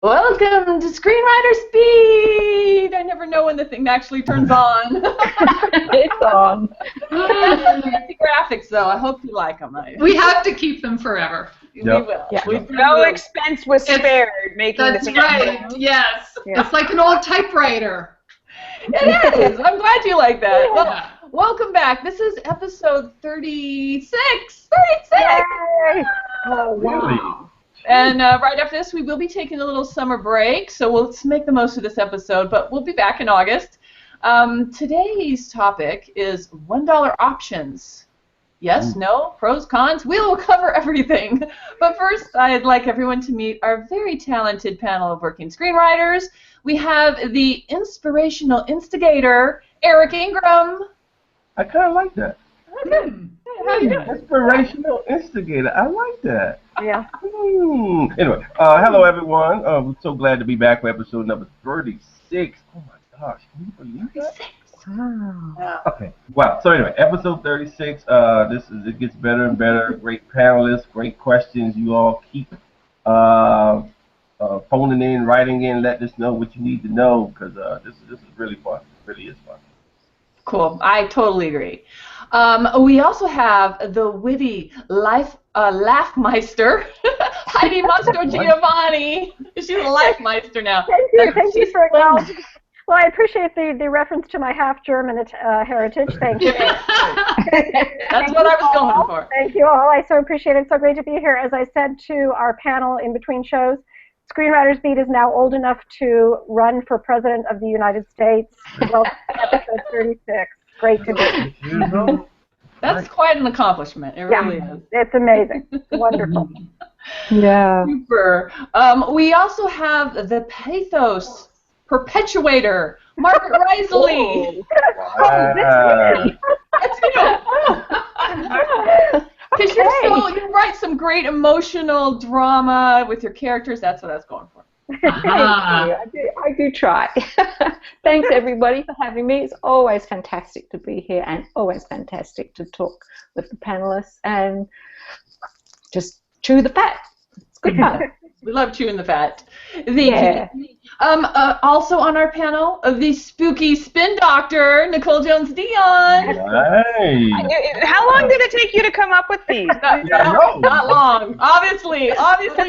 Welcome to Screenwriter Speed! I never know when the thing actually turns on. It's on. Fancy graphics, though. I hope you like them. We have to keep them forever. We will. Yeah. No expense was spared making That's this. right. Yes. Yeah. It's like an old typewriter. It is. I'm glad you like that. Yeah. Well, welcome back. This is episode 36. 36! Yay! Oh, wow. And right after this, we will be taking a little summer break, so we'll make the most of this episode, but we'll be back in August. Today's topic is $1 options. Yes, no, pros, cons, we will cover everything. But first, I'd like everyone to meet our very talented panel of working screenwriters. We have the inspirational instigator, Eric Ingram. I kind of like that. How you doing? Inspirational instigator. I like that. Yeah. Anyway, hello everyone. I'm so glad to be back for episode number 36. Oh my gosh, can you believe that? Wow. Okay. Wow. So anyway, episode 36. It gets better and better. Great panelists, great questions. You all keep phoning in, writing in, letting us know what you need to know because this is really fun. It really is fun. Cool. I totally agree. We also have the witty Laughmeister, Heidi Mastro Giovanni. She's a Laughmeister now. Thank you for acknowledging. Well, I appreciate the reference to my half-German heritage. Thank you. That's what I was going for. Thank you all. I so appreciate it. It's so great to be here. As I said to our panel in between shows, Screenwriters Beat is now old enough to run for President of the United States. Well, episode 36. Great to be. That's quite an accomplishment. It really is. It's amazing. It's wonderful. Yeah. Super. We also have the pathos perpetuator, Margaret Risley. Wow. That's you. Because you write some great emotional drama with your characters. That's what I was going for. I do try. Thanks everybody for having me. It's always fantastic to be here and always fantastic to talk with the panelists and just chew the fat. It's good fun. We love chewing the fat. Also on our panel, the spooky spin doctor, Nicole Jones-Dion. Hey. How long did it take you to come up with these? Not long. Obviously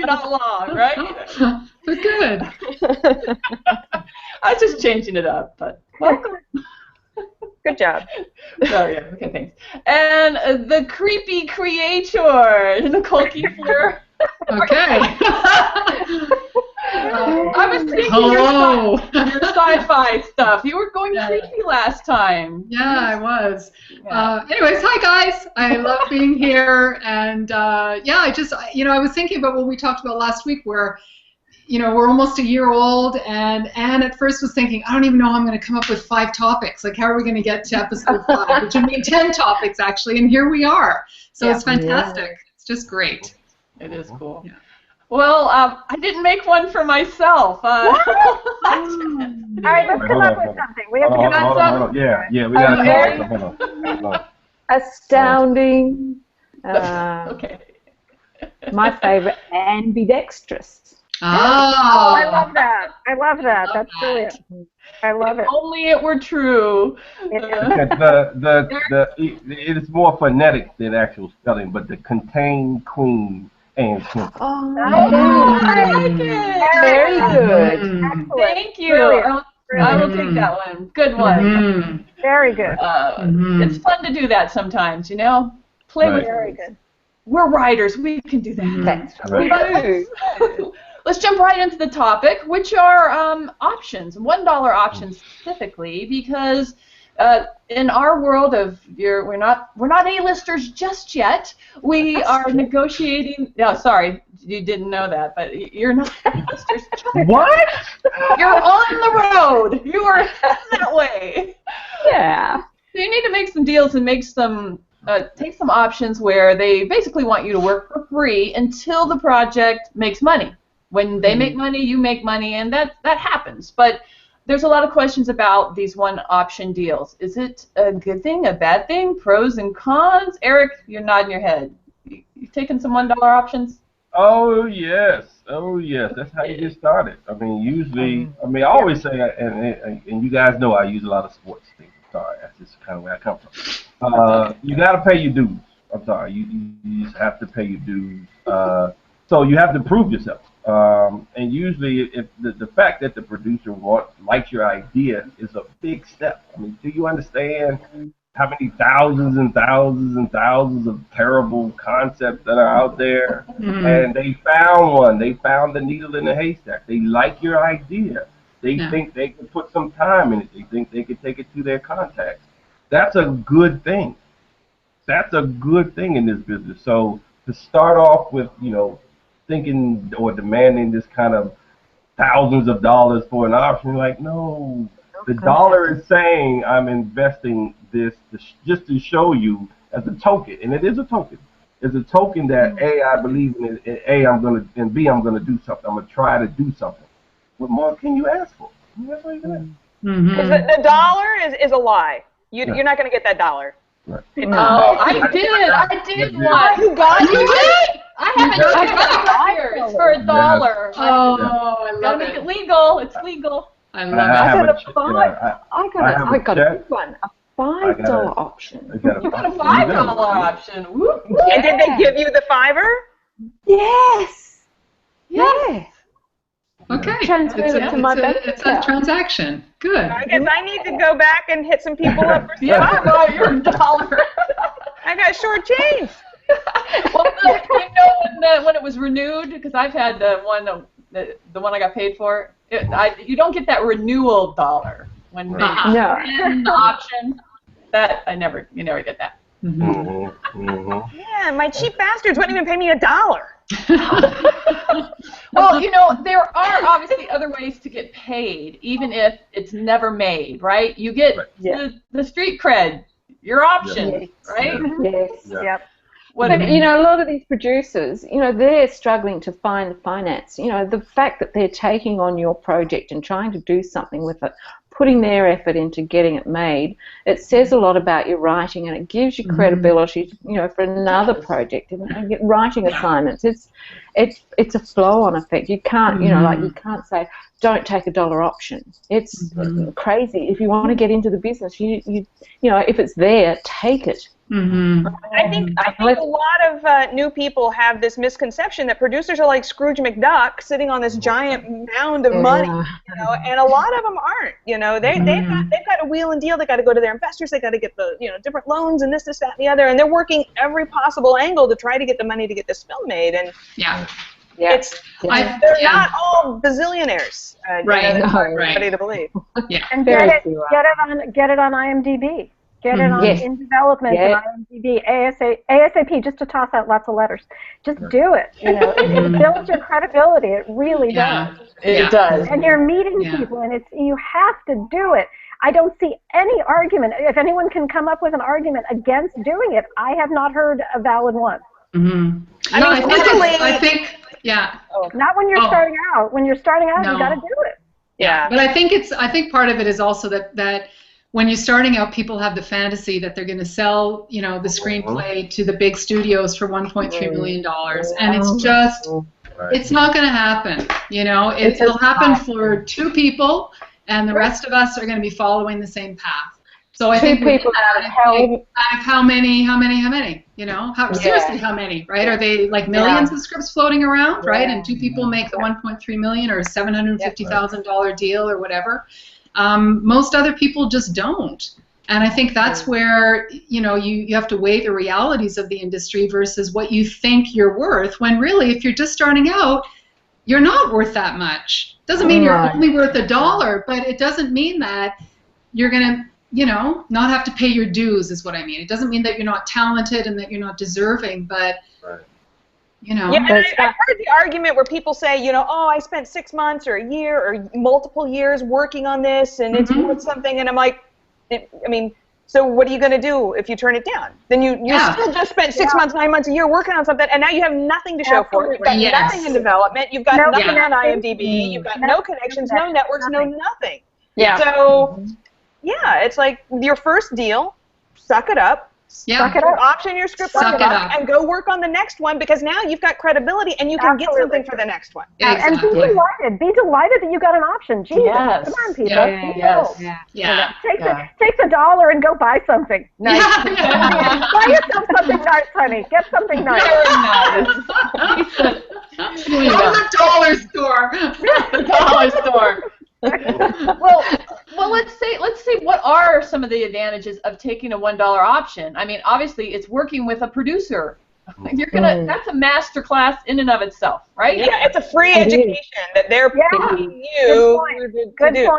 not long, right? But good. I was just changing it up, but welcome. Good job. Oh, yeah, okay, thanks. And the creepy creator, Nicole Kiefler. Okay. I was thinking Hello. your sci-fi stuff. You were going creepy last time. Yeah, I was. Yeah. Anyways, hi guys. I love being here, and I was thinking about what we talked about last week, where we're almost a year old, and Anne at first was thinking, I don't even know how I'm going to come up with 5 topics. Like, how are we going to get to episode 5, which would mean 10 topics actually, and here we are. So it's fantastic. Yeah. It's just great. It is cool. Yeah. Well, I didn't make one for myself. All right, let's come up with something. We have to come up with something. Yeah, we got to come up with something. Hold on. Astounding. Okay. My favorite, ambidextrous. Oh, I love that. That's brilliant. I love it. If only it were true. It is more phonetic than actual spelling, but the contain queen and Kemp. Oh, I like it. Very good. Excellent. Thank you. Brilliant. I will take that one. Good one. Very good. It's fun to do that sometimes, Play with. Very good. We're writers. We can do that. That's true. Let's jump right into the topic, which are options, $1 options specifically, because in our world of we're not A-listers just yet. We are negotiating. No, sorry, you didn't know that, but you're not A-listers. What? You're on the road. You are that way. Yeah. So you need to make some deals and make some. Take some options where they basically want you to work for free until the project makes money. When they make money, you make money, and that happens. But there's a lot of questions about these one-option deals. Is it a good thing, a bad thing, pros and cons? Eric, you're nodding your head. You taking some $1 options? Oh yes, oh yes. That's how you get started. I mean, usually, I always say, and you guys know I use a lot of sports things. I'm sorry, that's just kind of where I come from. You got to pay your dues. I'm sorry, you just have to pay your dues. So you have to prove yourself. And usually, if the fact that the producer likes your idea is a big step. I mean, do you understand how many thousands and thousands and thousands of terrible concepts that are out there? And they found one. They found the needle in the haystack. They like your idea. They think they can put some time in it. They think they can take it to their contacts. That's a good thing. That's a good thing in this business. So to start off with, thinking or demanding this kind of thousands of dollars for an option, like, no. The dollar is saying I'm investing this just to show you as a token, and it is a token. It's a token that A, I believe in it, and A, and B, I'm gonna do something. I'm gonna try to do something. What more can you ask for? That's what you can ask. The dollar is a lie. You're not gonna get that dollar. Right. Oh, I did one. You got You did? I have it here. It's for $1. Oh, I Gotta love make it it. legal. It's legal. I love I it. have I got a good one. A $5 option. You got a $5 option. Whoop. And did they give you the $5? Yes. Yeah. Okay. Transfer it to my bank it's a account. transaction. Good. I guess I need to go back and hit some people up for Yeah, I $5. bought your $1. I got short change. Well, when it was renewed, because I've had the one I got paid for. You don't get that renewal dollar when they No. end the option. That you never get that. Yeah, my cheap bastards wouldn't even pay me $1. Well, there are obviously other ways to get paid, even if it's never made, right? You get the street cred, your option, right? Yes. Yep. What But, a lot of these producers, they're struggling to find the finance. The fact that they're taking on your project and trying to do something with it, putting their effort into getting it made, it says a lot about your writing, and it gives you credibility, for another project and get writing assignments. It's a flow-on effect. You can't, you can't say, don't take $1 option. It's crazy. If you want to get into the business, you if it's there, take it. I think a lot of new people have this misconception that producers are like Scrooge McDuck sitting on this giant mound of money, and a lot of them aren't. They've got to wheel and deal. They got to go to their investors. They got to get the different loans and this, that, and the other, and they're working every possible angle to try to get the money to get this film made. And they're not all bazillionaires. Right. Ready to believe. Yeah. And get it on IMDb. Get it on in development on IMDb, ASAP, just to toss out lots of letters. Just do it. It builds your credibility. It really does. It does. And you're meeting people, and you have to do it. I don't see any argument. If anyone can come up with an argument against doing it, I have not heard a valid one. I think Not when you're starting out. When you're starting out, you got to do it. Yeah. But I think part of it is also that when you're starting out, people have the fantasy that they're going to sell, the screenplay to the big studios for $1.3 million, and it's just, it's not going to happen. It'll happen for 2 people, and the rest of us are going to be following the same path. So I think people out of how many? Seriously, how many? Right? Are they like millions of scripts floating around? Right? And 2 people make the $1.3 million or $750,000 deal or whatever. Most other people just don't, and I think that's where you have to weigh the realities of the industry versus what you think you're worth. When really, if you're just starting out, you're not worth that much. Doesn't mean you're only worth $1, but it doesn't mean that you're gonna not have to pay your dues. Is what I mean. It doesn't mean that you're not talented and that you're not deserving, but. Yeah, and I've heard the argument where people say, I spent 6 months or a year or multiple years working on this, and it's worth something, and I'm like, so what are you going to do if you turn it down? Then you still just spent 6 months, 9 months, a year working on something, and now you have nothing to show for it. You've got nothing in development. You've got nothing on IMDb. You've got no connections, no networks, no nothing. Yeah. So, it's like your first deal, suck it up, Yeah. Option your script and go work on the next one, because now you've got credibility and you can get something for the next one. And be delighted. Be delighted that you got an option. Jesus, come on, people. Take the $1 and go buy something nice. Buy yourself something nice, honey. Get something nice. The dollar store. The dollar store. well, let's say what are some of the advantages of taking a $1 option? I mean, obviously, it's working with a producer. That's a master class in and of itself, right? Yeah, it's a free education that they're paying you to do.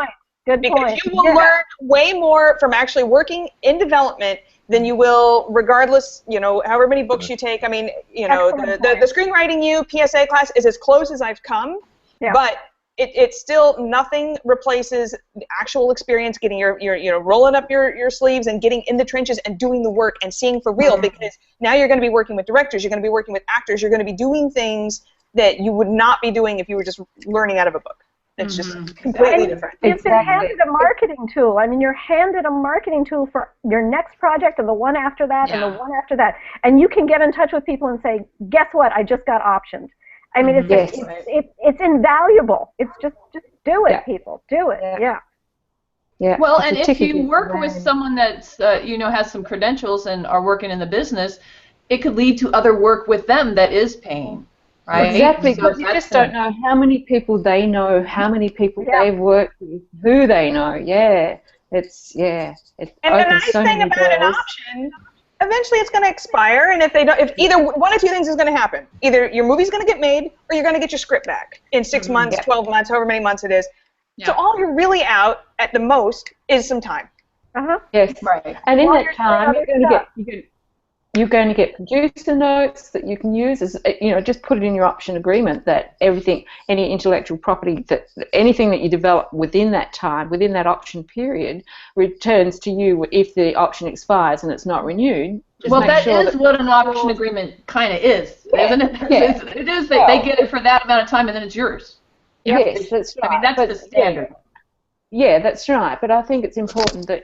Good because point. You will learn way more from actually working in development than you will regardless, however many books you take. I mean, the Screenwriting U PSA class is as close as I've come, but it's still, nothing replaces the actual experience, getting your rolling up your sleeves and getting in the trenches and doing the work and seeing for real, because now you're going to be working with directors, you're going to be working with actors, you're going to be doing things that you would not be doing if you were just learning out of a book. It's just completely different. You've been handed a marketing tool. I mean, you're handed a marketing tool for your next project and the one after that and the one after that. And you can get in touch with people and say, guess what, I just got optioned. I mean, it's invaluable. It's just do it, people. Do it. Yeah. Well, and if you work with someone that's has some credentials and are working in the business, it could lead to other work with them that is paying, right? Exactly. Because you just don't know how many people they know, how many people they've worked with, who they know. Yeah. It's and the nice thing about an option, eventually it's going to expire, and if either one of two things is going to happen, either your movie's going to get made or you're going to get your script back in 6 months, 12 months, however many months it is. So all you're really out at the most is some time. Yes. Right. And in that time, you're going to get producer notes that you can use as just put it in your option agreement that any intellectual property, that anything that you develop within that time, within that option period, returns to you if the option expires and it's not renewed. Well, that is what an option agreement kind of is, isn't it? It is that they get it for that amount of time and then it's yours. Yes, that's right. I mean, that's the standard. Yeah, that's right. But I think it's important that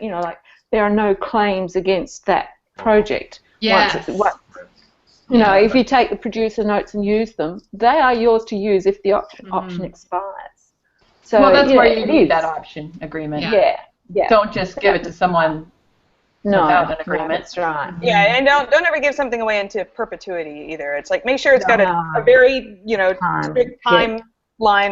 there are no claims against that project. Yes. If you take the producer notes and use them, they are yours to use if the option expires. So that's where you need that option agreement. Yeah. Don't just give it to someone without an agreement. That's right. Yeah, and don't ever give something away into perpetuity either. It's like, make sure it's got a very strict timeline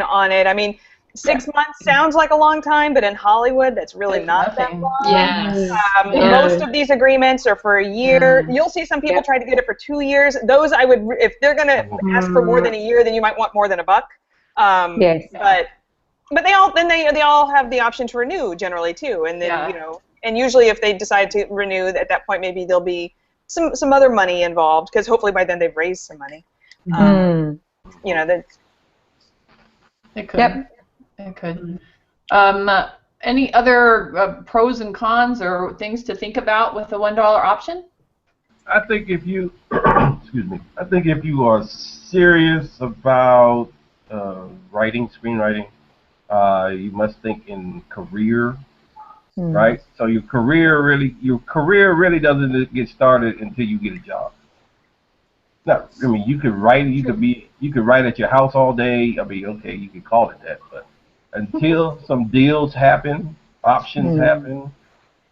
on it. I mean, 6 months sounds like a long time, but in Hollywood, that's really not that long. Yes. Most of these agreements are for a year. You'll see some people try to get it for 2 years. Those if they're going to ask for more than a year, then you might want more than $1. Yes. But they all have the option to renew generally too, and then and usually if they decide to renew, at that point maybe there'll be some other money involved, because hopefully by then they've raised some money. It could. It could. Any other pros and cons or things to think about with the $1 option? I think if you, if you are serious about screenwriting, you must think in career, right? So your career really doesn't get started until you get a job. No, I mean, you could write at your house all day. I mean, okay, you could call it that, but until some deals happen, options happen,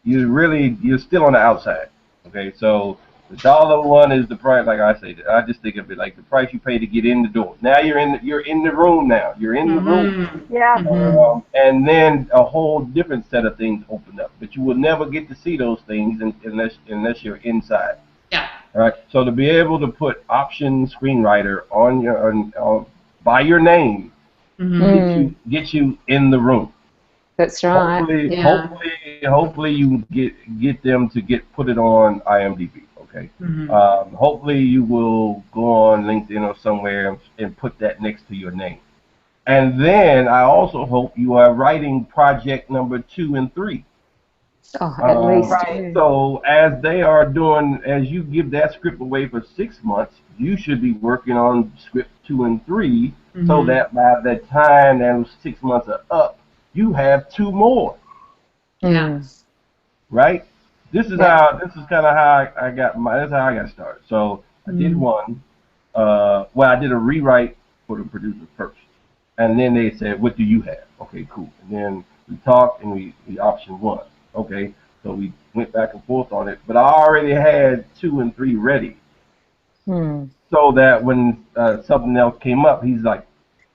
you're still on the outside. Okay, so the $1 is the price. Like I say, I just think of it like the price you pay to get in the door. Now you're in the room. Now you're in the room. Yeah. And then a whole different set of things open up, but you will never get to see those things unless you're inside. Yeah. All right. So to be able to put option screenwriter on by your name. Get you in the room. That's right. Hopefully you get them to put it on IMDb. Okay. Hopefully you will go on LinkedIn or somewhere and put that next to your name. And then I also hope you are writing project number 2 and 3. Oh, at least. Right. So as you give that script away for 6 months, you should be working on script 2 and 3. So that by the time those 6 months are up, you have 2 more. Yeah. Right? this is how this is kind of how I got my that's how I got started. So I did one. Well, I did a rewrite for the producer first, and then they said, "What do you have?" Okay, cool. And then we talked and we optioned one. Okay, so we went back and forth on it, but I already had 2 and 3 ready. So that when something else came up, he's like,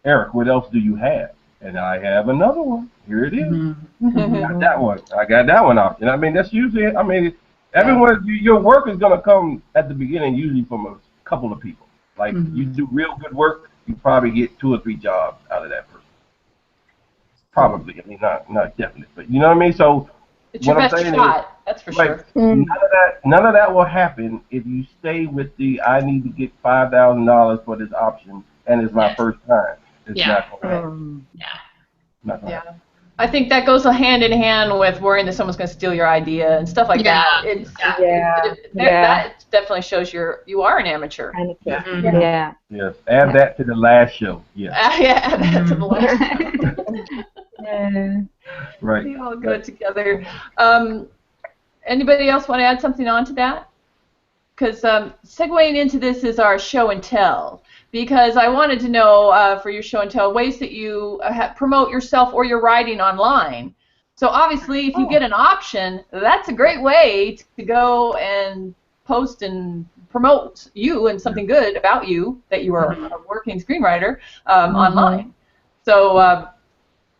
"Eric, what else do you have?" And I have another one. Here it is. I got that one. I got that one option. I mean, that's usually. I mean, everyone. Your work is gonna come at the beginning, usually from a couple of people. Like you do real good work, you probably get 2 or 3 jobs out of that person. Probably. I mean, not definite, but you know what I mean. So it's your best shot. That's for sure. None of that will happen if you stay with the I need to get $5,000 for this option, and it's my first time. It's not going to happen. Not going to happen. I think that goes hand in hand with worrying that someone's going to steal your idea and stuff like that. That definitely shows you are an amateur. Yeah. Yes. Add that to the last show. Yeah. Add that to the last show. Right. They all go together. Anybody else want to add something on to that? Because segueing into this is our show and tell. Because I wanted to know for your show and tell ways that you promote yourself or your writing online. So obviously, if you get an option, that's a great way to go and post and promote you and something good about you that you are a working screenwriter online. So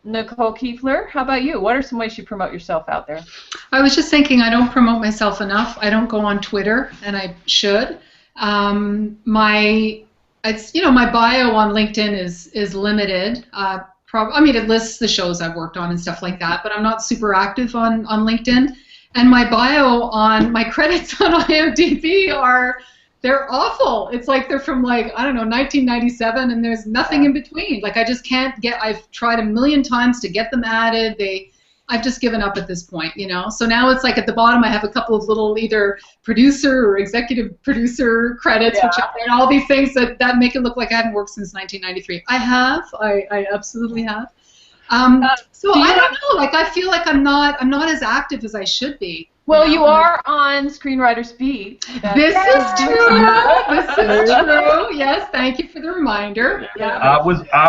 Nicole Kiefler, how about you? What are some ways you promote yourself out there? I was just thinking I don't promote myself enough. I don't go on Twitter, and I should. My bio on LinkedIn is limited. I mean, it lists the shows I've worked on and stuff like that, but I'm not super active on LinkedIn. And my bio on my credits on IMDb they're awful. It's like they're from 1997, and there's nothing in between. Like I just can't I've tried a million times to get them added. I've just given up at this point, So now it's like at the bottom I have a couple of little either producer or executive producer credits, and all these things that make it look like I haven't worked since 1993. I have. I absolutely have. So I don't know. Like I feel like I'm not as active as I should be. Well, you are on Screenwriters Beat. This is true. This is true. Yes, thank you for the reminder. Yeah. I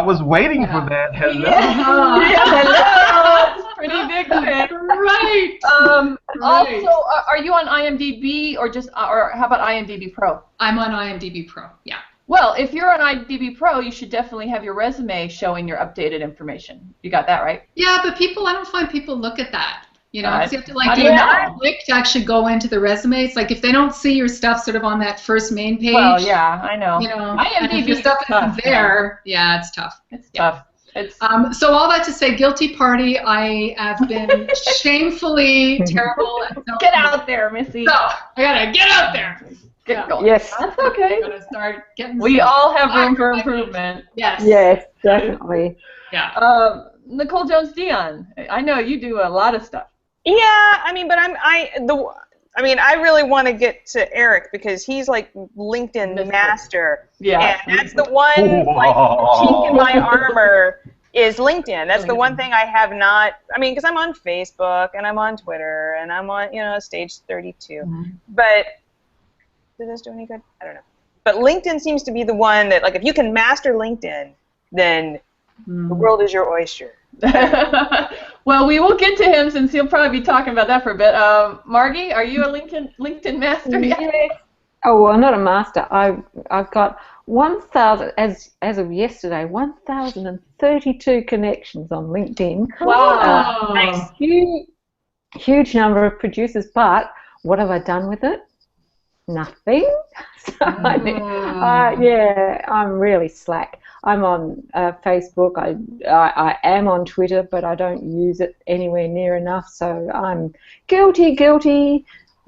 was waiting for that. Hello. Hello. It's pretty big thing. Right. Also, are you on IMDb or how about IMDb Pro? I'm on IMDb Pro. Yeah. Well, if you're on IMDb Pro, you should definitely have your resume showing your updated information. You got that right? Yeah, but I don't find people look at that. So you have to do a click to actually go into the resume. It's like if they don't see your stuff sort of on that first main page. Well, yeah, I know. And if your stuff isn't there, it's tough. It's tough. It's so all that to say, guilty party. I have been shamefully terrible. Get out there, Missy. So I gotta get out there. Get going. Yes. That's okay. Gotta start getting. We all have room for improvement. Yes. Yes, definitely. Yeah. Nicole Jones-Dion, I know you do a lot of stuff. Yeah, I mean, but I really want to get to Eric because he's like LinkedIn master. Yeah. And that's the one chink in my armor is LinkedIn. That's the one thing I have not. I mean, because I'm on Facebook and I'm on Twitter and I'm on Stage 32. But does this do any good? I don't know. But LinkedIn seems to be the one that, like, if you can master LinkedIn, then the world is your oyster. Well, we will get to him since he'll probably be talking about that for a bit. Margie, are you a LinkedIn master yet? Yes. Oh, well, not a master. I've got 1,000 as of yesterday. 1,032 connections on LinkedIn. Wow, nice. Huge number of producers. But what have I done with it? Nothing. So, I'm really slack. I'm on Facebook. I am on Twitter, but I don't use it anywhere near enough. So I'm guilty.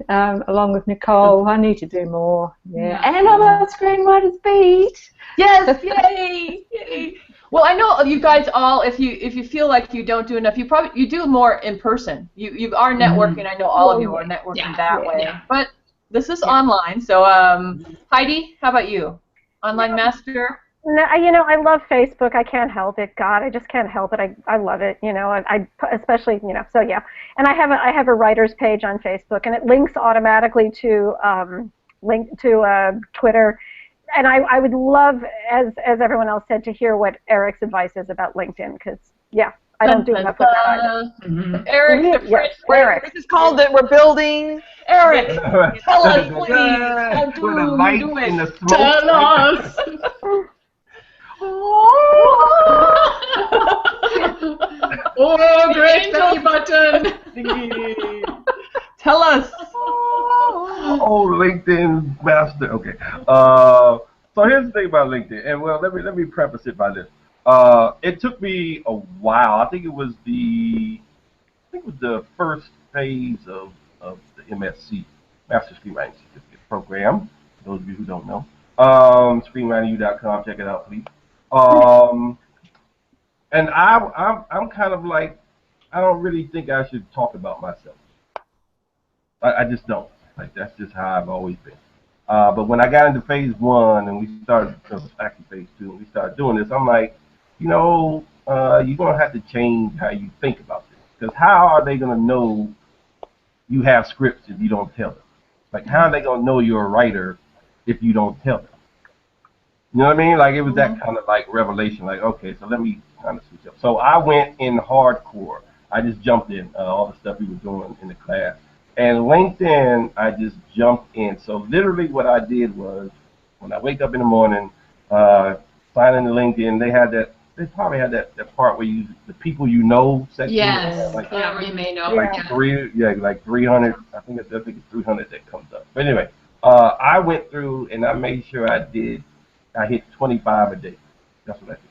Along with Nicole, I need to do more. Yeah, and I'm on Screenwriters Beat. Yes, yay! Well, I know you guys all. If you feel like you don't do enough, you do more in person. You are networking. I know all of you are networking that way. Yeah. But this is online. So Heidi, how about you? Online master? No, I love Facebook. I can't help it. God, I just can't help it. I love it. I especially, so yeah. And I have a writer's page on Facebook, and it links automatically to Twitter. And I would love, as everyone else said, to hear what Eric's advice is about LinkedIn, because yeah, I don't do enough with that either. Mm-hmm. Eric, the yes, Eric. This is called that we're building. Eric, tell us, please. How do With the you lights do and it? the smoke. Tell us. Oh, great belly button. Tell us. Oh, LinkedIn master. Okay. So here's the thing about LinkedIn, and well, let me preface it by this. It took me a while. I think it was the first phase of the MSc, Master Screenwriting Certificate program. For those of you who don't know, screenwritingu.com. Check it out, please. And I'm kind of like, I don't really think I should talk about myself. I just don't. Like, that's just how I've always been. But when I got into phase 1 and we started, actually phase 2, and we started doing this, I'm like, you're going to have to change how you think about this. Because how are they going to know you have scripts if you don't tell them? Like, how are they going to know you're a writer if you don't tell them? You know what I mean? Like, it was that kind of like revelation. Like, okay, so let me kind of switch up. So I went in hardcore. I just jumped in all the stuff we were doing in the class. And LinkedIn, I just jumped in. So literally what I did was, when I wake up in the morning, sign into LinkedIn, they probably had that part where the people you know section. Yes. Like, Yeah, you may know. like Yeah. like 300. I think it's 300 that comes up. But anyway, I went through and I made sure I hit 25 a day. That's what I did.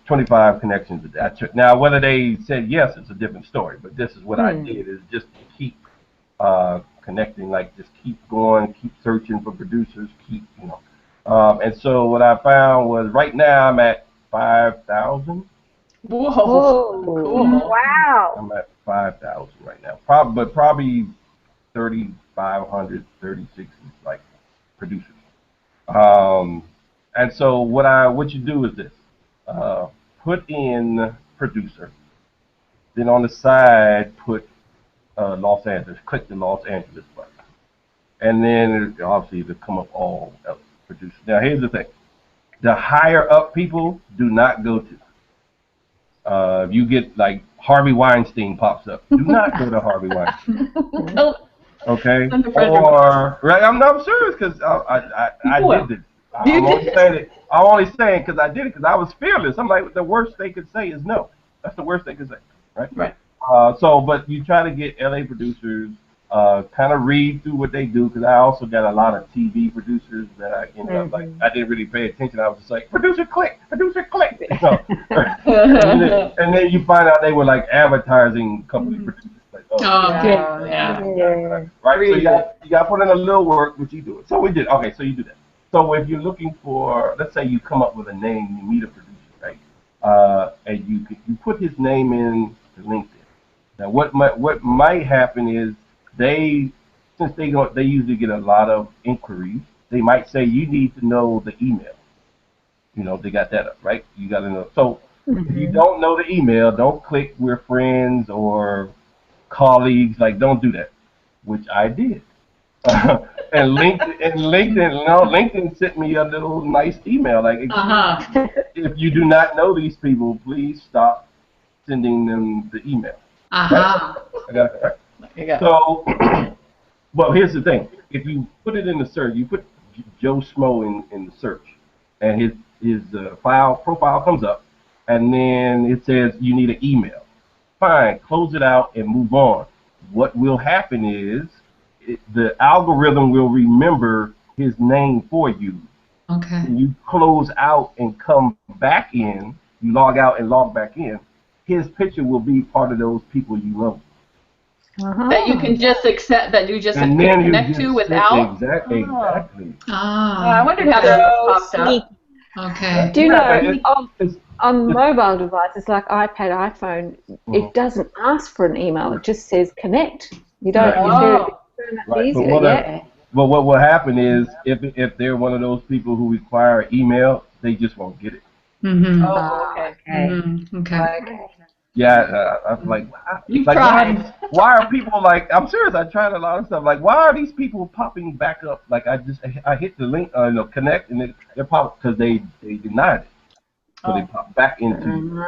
25 connections a day. Now, whether they said yes, it's a different story. But this is what I did: is just keep connecting, like just keep going, keep searching for producers, and so what I found was right now I'm at 5,000. Whoa. Cool. Wow. I'm at 5,000 right now. Probably 3,500, 36 like producers. And so what you do is this: put in producer, then on the side put Los Angeles. Click the Los Angeles button, and then obviously it'll come up all producers. Now here's the thing: the higher up people do not go to. You get like Harvey Weinstein pops up. Do not go to Harvey Weinstein. Okay? Or right? I'm serious because I did this. I'm only saying because I did it because I was fearless. I'm like, the worst they could say is no. That's the worst they could say, right? Right. But you try to get LA producers, kind of read through what they do, because I also got a lot of TV producers that I ended up like, I didn't really pay attention. I was just like, producer click. So, and then you find out they were like advertising company producers. Like, Yeah. Right. So you got to put in a little work, which you do it. So we did. Okay. So you do that. So if you're looking for, let's say you come up with a name, you meet a producer, right? And you put his name in to LinkedIn. Now, what might happen is since they usually get a lot of inquiries, they might say you need to know the email. They got that up, right? You got to know. So if you don't know the email, don't click "we're friends" or colleagues. Like, don't do that, which I did. And LinkedIn sent me a little nice email like, if you do not know these people, please stop sending them the email. Right? I got it, right? So, well, here's the thing: if you put it in the search, you put Joe Schmo in the search, and his profile comes up, and then it says you need an email. Fine, close it out and move on. What will happen is the algorithm will remember his name for you. Okay. When you close out and come back in, you log out and log back in, his picture will be part of those people you love. That you can just accept, that you just connect to without? Exactly. I wondered how that popped up. Okay. Do you know, on mobile devices like iPad, iPhone, it doesn't ask for an email. It just says connect. You don't. Right. but what will happen is if they're one of those people who require email, they just won't get it. Mm-hmm. Oh, okay. Mm-hmm. Okay. Yeah, I'm like, You've like tried. why are people like? I'm serious. I tried a lot of stuff. Like, why are these people popping back up? Like, I hit the link, connect, and they're popping because they denied it, so they pop back into.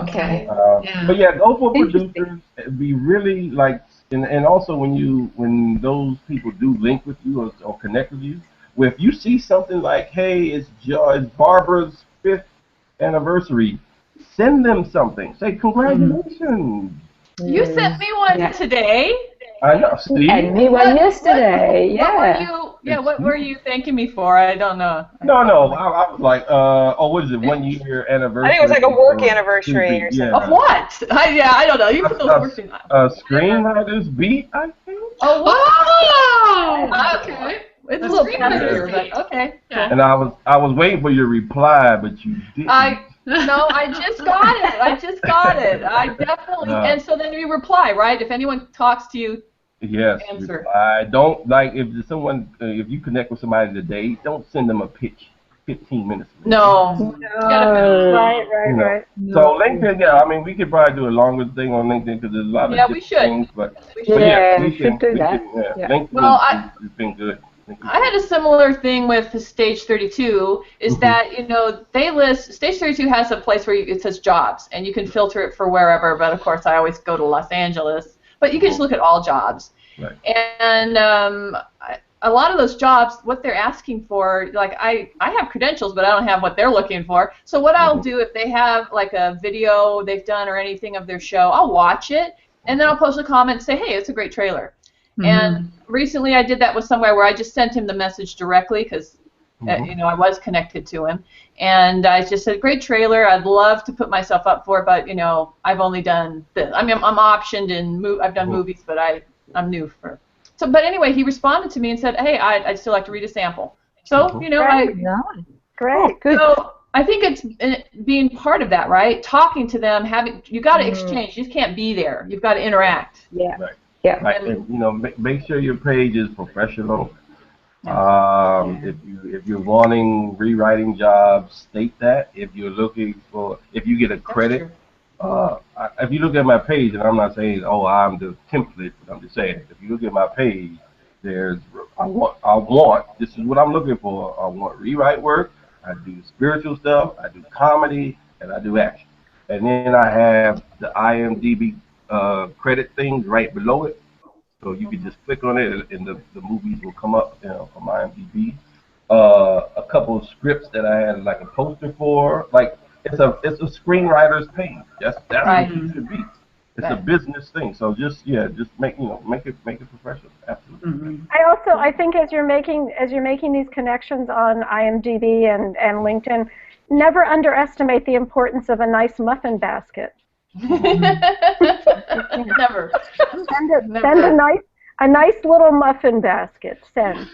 Okay. But yeah, go for Interesting. producers. Be really like, and also when those people do link with you or connect with you, if you see something like, hey, it's Barbara's 5th anniversary, send them something. Say congratulations. You sent me one today. I know. See? And me one yesterday. What were you thanking me for? I don't know. No. I was like, what is it? 1 year anniversary. I think it was like a work anniversary or something. Of what? I don't know. You put those words in. Screenwriters beat, I think. Oh, wow. Okay. It's a little faster, but okay. Yeah. And I was waiting for your reply, but you didn't. No, I just got it. I definitely. And so then you reply, right? If anyone talks to you, yes. Answer. I don't like if you connect with somebody today, don't send them a pitch 15 minutes ago. No. Right. So LinkedIn, yeah, I mean, we could probably do a longer thing on LinkedIn because there's a lot of different things, but we should do that. LinkedIn has been good. I had a similar thing with the Stage 32, is that, they list, Stage 32 has a place where it says jobs, and you can filter it for wherever, but of course I always go to Los Angeles, but you can just look at all jobs. Right. And a lot of those jobs, what they're asking for, like I have credentials, but I don't have what they're looking for, so what I'll do if they have like a video they've done or anything of their show, I'll watch it, and then I'll post a comment and say, hey, it's a great trailer. And recently I did that with somewhere where I just sent him the message directly because, I was connected to him. And I just said, great trailer. I'd love to put myself up for it, but, I've only done this. I mean, I'm optioned in, I've done movies, but I'm new for. So, but anyway, he responded to me and said, hey, I'd still like to read a sample. So, Great. Good. So I think it's being part of that, right? Talking to them, you got to exchange. You just can't be there. You've got to interact. Yeah. Right. Yeah. Right. And, make sure your page is professional. If you're wanting rewriting jobs, state that. If you're looking if you get a credit, if you look at my page, and I'm not saying, I'm the template, but I'm just saying, if you look at my page, I want. This is what I'm looking for. I want rewrite work. I do spiritual stuff. I do comedy, and I do action. And then I have the IMDb credit things right below it, so you can just click on it and the movies will come up on IMDb. A couple of scripts that I had like a poster for, like it's a screenwriter's page. That's Right. what it should be. It's a business thing. So just make it professional. Absolutely. I think as you're making these connections on IMDb and LinkedIn, never underestimate the importance of a nice muffin basket. Never. Send a nice little muffin basket. Send.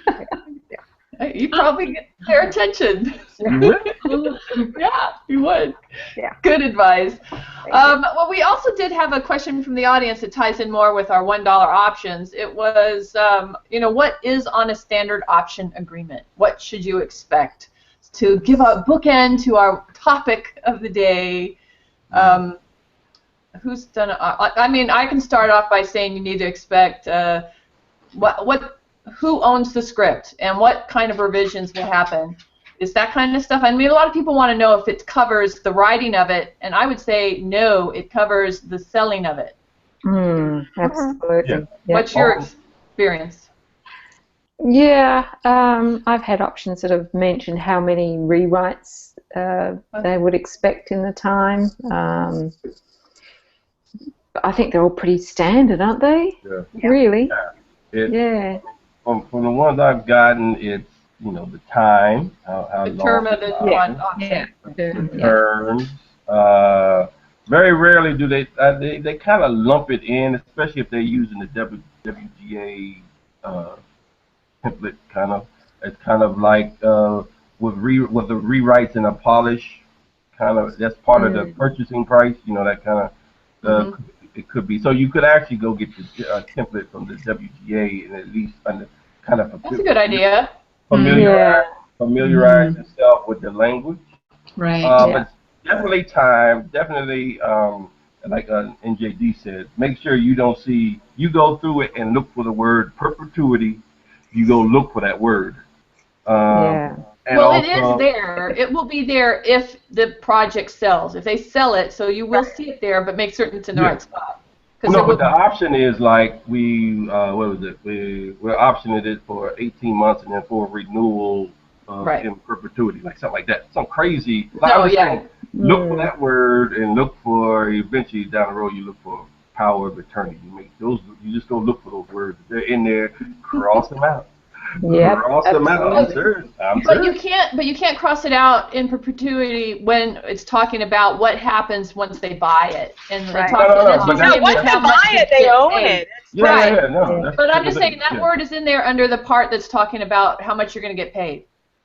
You probably get their attention. You will? Yeah, you would. Yeah. Good advice. Well, we also did have a question from the audience that ties in more with our $1 options. It was, what is on a standard option agreement? What should you expect? To give a bookend to our topic of the day, who's done it? I mean, I can start off by saying you need to expect who owns the script and what kind of revisions will happen. Is that kind of stuff. I mean, a lot of people want to know if it covers the writing of it, and I would say no, it covers the selling of it. Absolutely. Yeah. What's your experience? Yeah, I've had options that have mentioned how many rewrites they would expect in the time. I think they're all pretty standard, aren't they? Yeah. Really? Yeah. From the ones I've gotten, it's the time, how Determined long. Terms. Very rarely do they kind of lump it in, especially if they're using the WGA template kind of. It's kind of like with the rewrites and a polish, kind of. That's part of the purchasing price. That kind of. It could be. So you could actually go get the template from the WGA and at least kind of That's a good idea. familiarize yourself with the language. Right. But definitely time, definitely, like NJD said, make sure you don't see, you go through it and look for the word perpetuity. You go look for that word. And well, also, it is there. It will be there if the project sells. If they sell it, so you will see it there, but make certain it's in the right spot. No, but the option is like we're optioning it for 18 months and then for renewal in perpetuity, like something like that. Some crazy. Look for that word and look for, eventually down the road you look for power of attorney. You make those. You just go look for those words. They're in there. Cross them out. Cross them out. I'm serious. But you can't cross it out in perpetuity when it's talking about what happens once they buy it. And once they buy it, they own it. But I'm just saying that word is in there under the part that's talking about how much you're going to get paid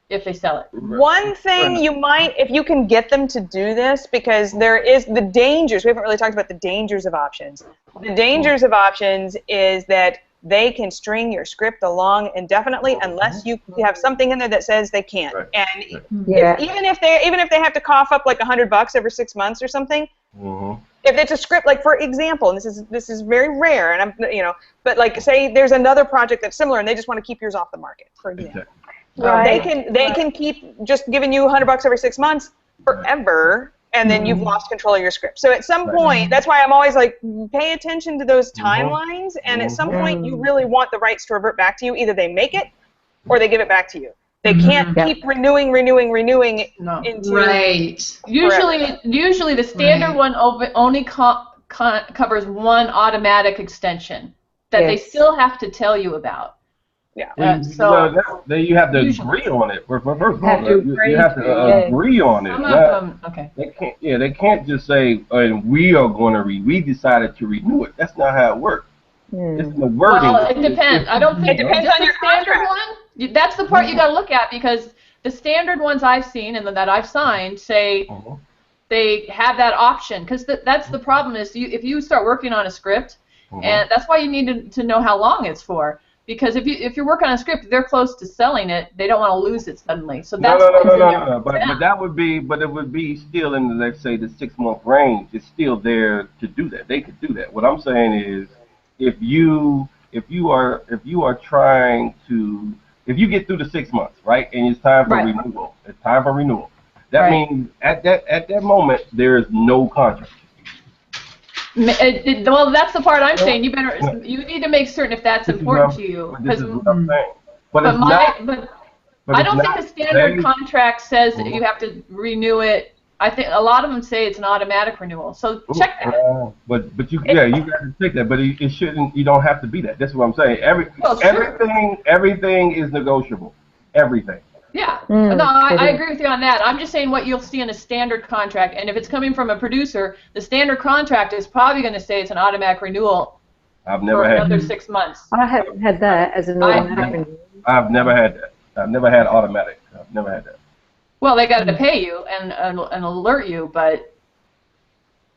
if they sell it. One thing you might, if you can get them to do this, because there is the dangers. We haven't really talked about the dangers of options. The dangers of options is that they can string your script along indefinitely unless you have something in there that says they can't. And even if they have to cough up like $100 every 6 months or something, if it's a script, like for example, and this is very rare, and but like say there's another project that's similar and they just want to keep yours off the market, for example. They can keep just giving you $100 every 6 months forever. And then you've lost control of your script. So at some point, that's why I'm always like, pay attention to those timelines, and at some point you really want the rights to revert back to you. Either they make it or they give it back to you. They can't keep renewing into... Right. Usually the standard one only covers one automatic extension that they still have to tell you about. Then you have to agree on it. You have to agree on it. They can't just say, and we decided to renew it. That's not how it works. It's the wording. Well, it depends. I don't think it depends on your contract. One. That's the part you got to look at, because the standard ones I've seen and that I've signed say they have that option, because that's the problem is if you start working on a script, and that's why you need to know how long it's for. Because if you're working on a script, they're close to selling it. They don't want to lose it suddenly. So that's no. But it would be still in the, let's say, the 6 month range. It's still there to do that. They could do that. What I'm saying is, if you are trying to, if you get through the 6 months, right, and it's time for renewal. It's time for renewal. That means at that moment there is no contract. Well, that's the part I'm saying. You need to make certain if that's important to you. This is what I'm saying. But I don't think the standard contract says that you have to renew it. I think a lot of them say it's an automatic renewal. So check that. But you got to check that. But it shouldn't. You don't have to be that. That's what I'm saying. Everything is negotiable. Everything. Yeah. No, I agree with you on that. I'm just saying what you'll see in a standard contract, and if it's coming from a producer, the standard contract is probably going to say it's an automatic renewal for another 6 months. I haven't had that as an automatic renewal. I've never had that. I've never had automatic. I've never had that. Well, they got to pay you and alert you, but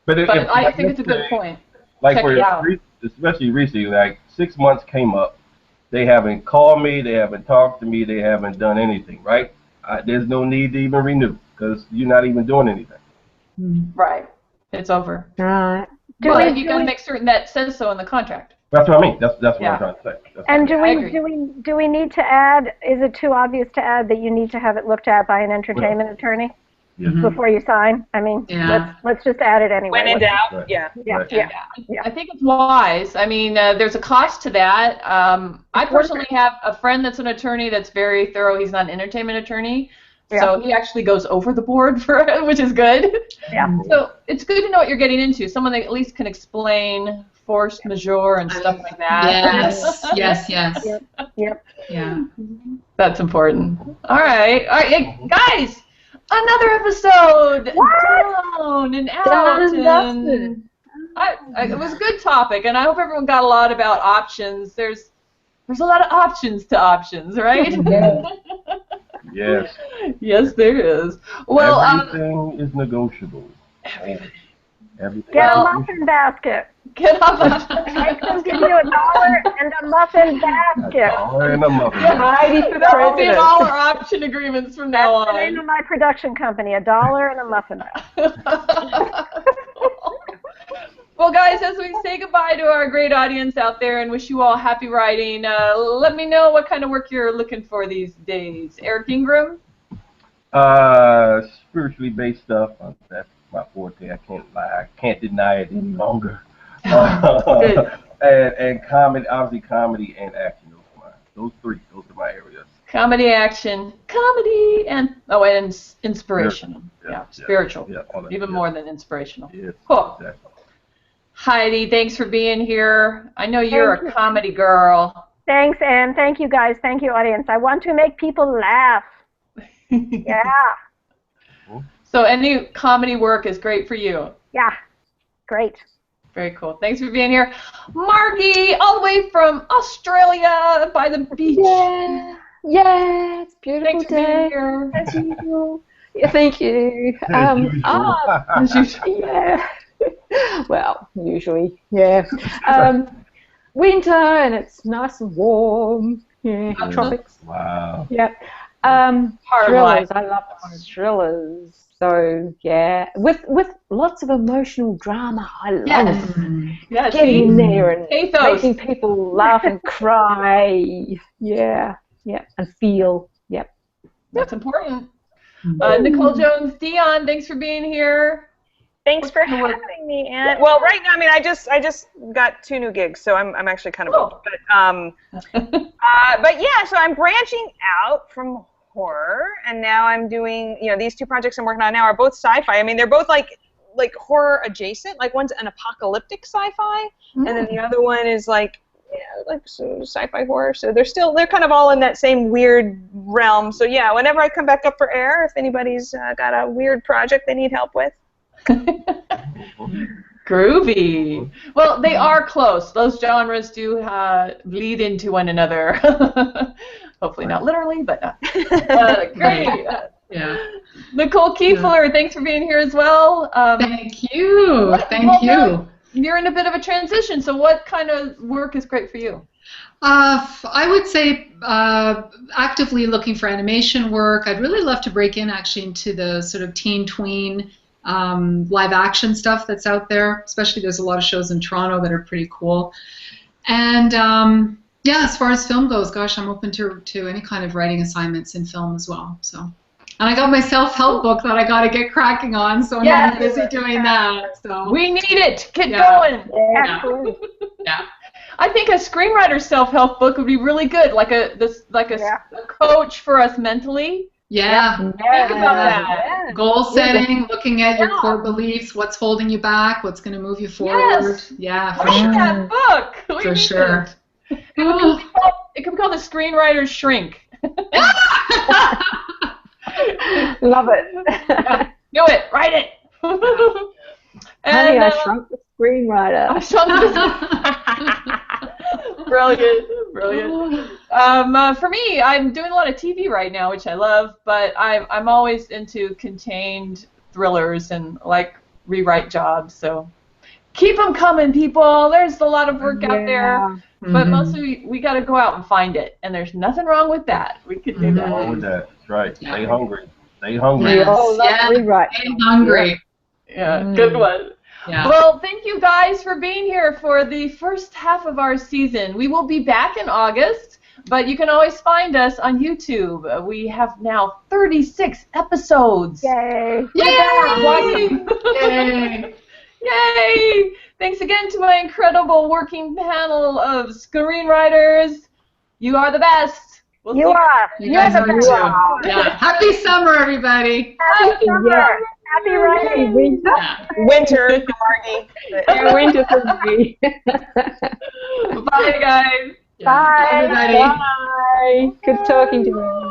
I think it's a good point. Like especially recently, like 6 months came up. They haven't called me, they haven't talked to me, they haven't done anything, right? There's no need to even renew, because you're not even doing anything. Right. It's over. Right. But you got to make certain that says so in the contract. That's what I mean. That's what I'm trying to say. And do we need to add, is it too obvious to add that you need to have it looked at by an entertainment attorney before you sign? I mean, let's just add it anyway. When in doubt, I think it's wise. I mean, there's a cost to that. I personally have a friend that's an attorney that's very thorough. He's not an entertainment attorney, so he actually goes over the board for it, which is good. Yeah. So it's good to know what you're getting into. Someone that at least can explain force majeure and stuff like that. Yes. Yep. Yeah. That's important. All right. Hey, guys. Another episode down and out, and it was a good topic, and I hope everyone got a lot about options. There's a lot of options to options, right? Yes. Yes, there is. Well, everything is negotiable. Everything. Get a muffin basket. Get off of Make them give you $1 and a muffin basket. $1 and a muffin. Heidi for the That will be in president. all our option agreements from now That's the name on. of my production company, $1 and a muffin basket. Well, guys, as we say goodbye to our great audience out there and wish you all happy writing, let me know what kind of work you're looking for these days. Eric Ingram? Spiritually based stuff. That's my forte. I can't lie. I can't deny it any longer. And comedy, obviously comedy and action. Those are my areas. Comedy, action, and inspirational. Spiritual. Even more than inspirational. Yes, cool. Exactly. Heidi, thanks for being here. I know you're a comedy girl. Thanks, Ann. Thank you, guys. Thank you, audience. I want to make people laugh. Yeah. So any comedy work is great for you. Yeah. Great. Very cool. Thanks for being here. Margie, all the way from Australia by the beach. Yeah, it's a beautiful Thanks for day. being here. As usual. Yeah, thank you. Yeah. Well, usually, yeah. Winter and it's nice and warm. Yeah, tropics. Wow. Yeah. Hard Thrillers. life. I love thrillers. So yeah, with lots of emotional drama. I love getting in there and making people laugh and cry. Yeah, and feel. Yep. That's important. Nicole Jones, Dion, thanks for being here. Thanks for having me, Ann. Well, right now, I mean, I just got 2 new gigs, so I'm actually kind of booked. But yeah, so I'm branching out from horror, and now I'm doing, these 2 projects I'm working on now are both sci-fi. I mean, they're both like horror adjacent. Like one's an apocalyptic sci-fi, and then the other one is like sci-fi horror. So they're kind of all in that same weird realm. So yeah, whenever I come back up for air, if anybody's got a weird project they need help with. Groovy. Well, they are close. Those genres do bleed into one another. Hopefully not literally, but great. Yeah. Nicole Kiefler, thanks for being here as well. Thank you. Thank you. You're in a bit of a transition, so what kind of work is great for you? I would say actively looking for animation work. I'd really love to break in actually into the sort of teen tween live action stuff that's out there. Especially there's a lot of shows in Toronto that are pretty cool. And yeah, as far as film goes, gosh, I'm open to any kind of writing assignments in film as well. So, and I got my self-help book that I got to get cracking on, so I'm really busy doing that. So we need it. Get going. Yeah. I think a screenwriter self-help book would be really good, like a coach for us mentally. Yeah. Think about that. Goal setting, looking at your core beliefs, what's holding you back, what's going to move you forward. Yes. Yeah, for Read sure. that book. For sure. It could be called the Screenwriter's Shrink. Love it. Do it. Write it. Honey, I shrunk the screenwriter. I shrunk the Brilliant. For me, I'm doing a lot of TV right now, which I love, but I'm always into contained thrillers and like rewrite jobs. So keep them coming, people. There's a lot of work out there, but mostly we got to go out and find it, and there's nothing wrong with that. We could do that. Nothing wrong with that. That's right. Stay hungry. Stay hungry. Yes. Rewrite. Stay hungry. Yeah, good one. Yeah. Well, thank you guys for being here for the first half of our season. We will be back in August, but you can always find us on YouTube. We have now 36 episodes. Yay! Yay! Yay! Yay! Thanks again to my incredible working panel of screenwriters. You are the best. We'll You are. You guys are too. Yeah. Happy summer, everybody. Happy summer. Happy writing. Winter. Yeah. Winter, Margie. Winter for me. Bye, guys. Yeah. Bye. Everybody. Bye. Good talking to you.